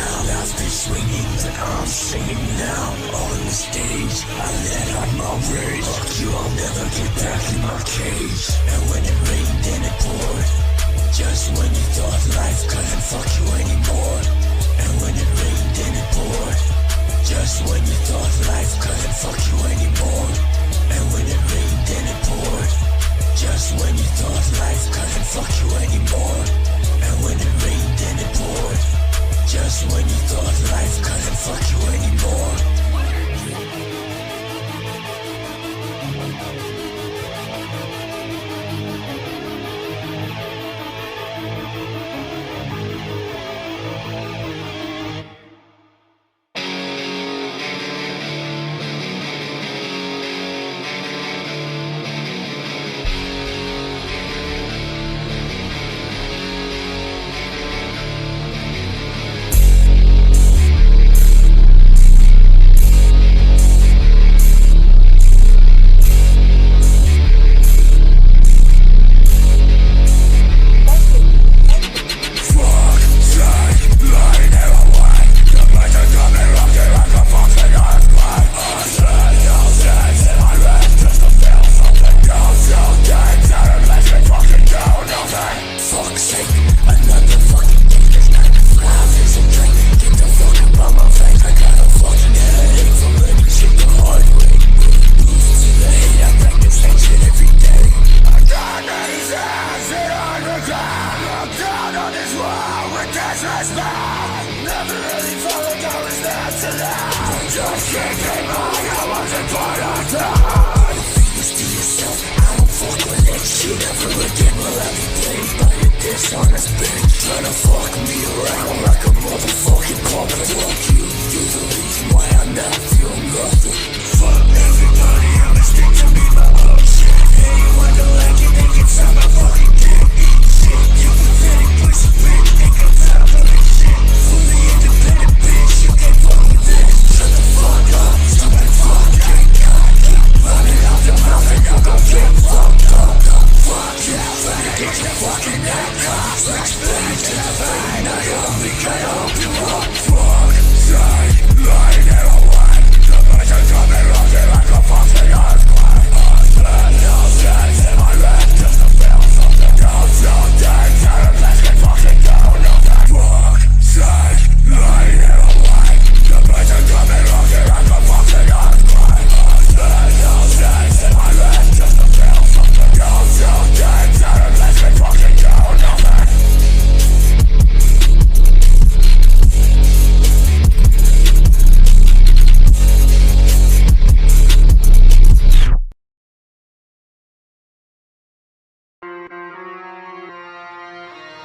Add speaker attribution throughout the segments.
Speaker 1: now. I've been swinging, and I'm singing now. On the stage, I let out my rage. Fuck you, I'll never get back in my cage. And when it rained, then it poured. Just when you thought life couldn't fuck you anymore. And when it rained, then it poured. Just when you thought life couldn't fuck you anymore. And when it rained, then it poured. Just when you thought life couldn't fuck you anymore. And when it rained, then it poured. Just when you thought life couldn't fuck you anymore.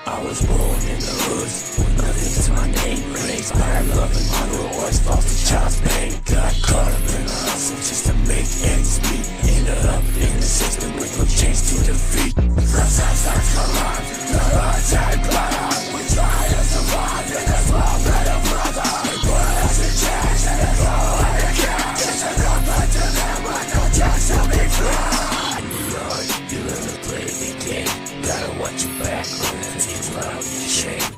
Speaker 1: I was born in the hood with nothing to my name. Raised by a loving mother, always fought for child's pain. Got caught up in a hustle just to make ends meet. Ended up in the system with no chance to defeat. Rough times come on, the hard time blood. We try to survive in this world, better brother. We put us in chains and it's all I can. Just a number to them with no chance to be free. In New York, you learn to play the game. Gotta watch your back when it's loud and shame.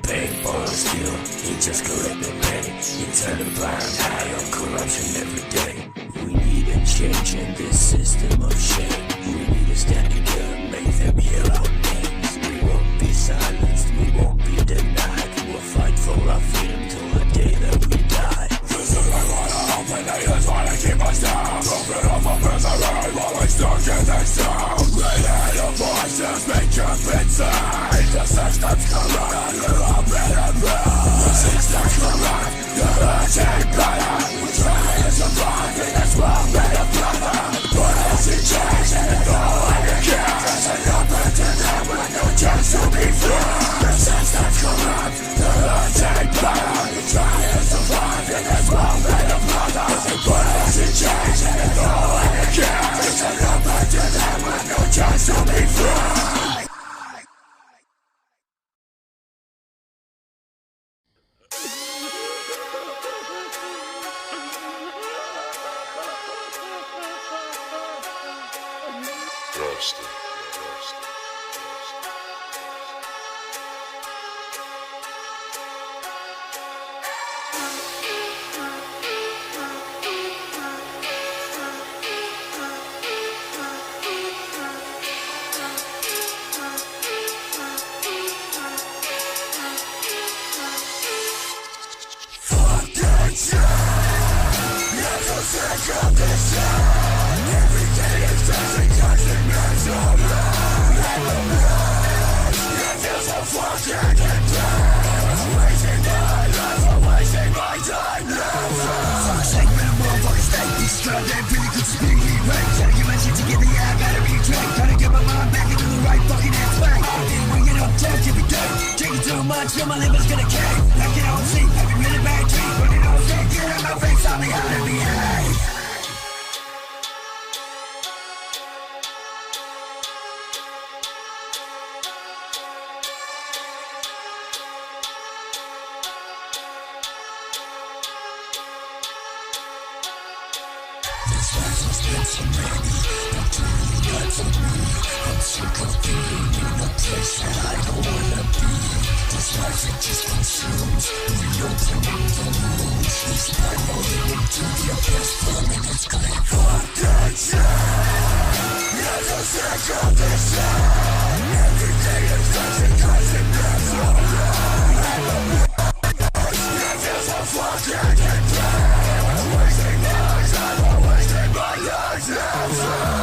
Speaker 1: Pay for the steal, you just collect the pay. You turn a blind eye on corruption every day. We need a change in this system of shame. We need to stand together, make them hear our names. We won't be silenced, we won't be denied. We'll fight for our freedom till the day that we die. This is my water, open the ears while I keep us down. Open up a misery while we stuck in this town. Red head of voices make up inside. The system's corrupt, you're all red and red. The system's corrupt, the hurt ain't better. We try to survive in this world, better brother. Put us in chains and it's all I can. There's a number to them with no chance to be free. The system's corrupt, the hurt ain't better. We try to survive in this world, better brother. Put us in chains and it's all I can. There's a number to them with no chance to be free. sick of this shit. Every day is just a constant mental load. It feels so fucking intense. Wasting my life, I'm wasting my time now. Fuck sake, man, I'm motherfucking state. These drugs, they really could speak me right. Gotta get my shit together, yeah, I gotta retract. Gotta get my mind back into the right fucking headspace. Bring it up, talk every day. Drinking too much, feel my liver's gonna cave. Like it on sleep, having really bad dreams. Running on sick, get out my face, tell me how to behave. This life has been so many, but truly not for me. I'm sick of being in a place that I don't wanna be. This life, it just consumes, reopening the wounds. This time rolling into the best form and it's clean. Fuck that shit. I'm so sick of this shit. Every day is just a constant mental load. It feels so fucking intense. I'm wasting my time, I'm wasting my life now.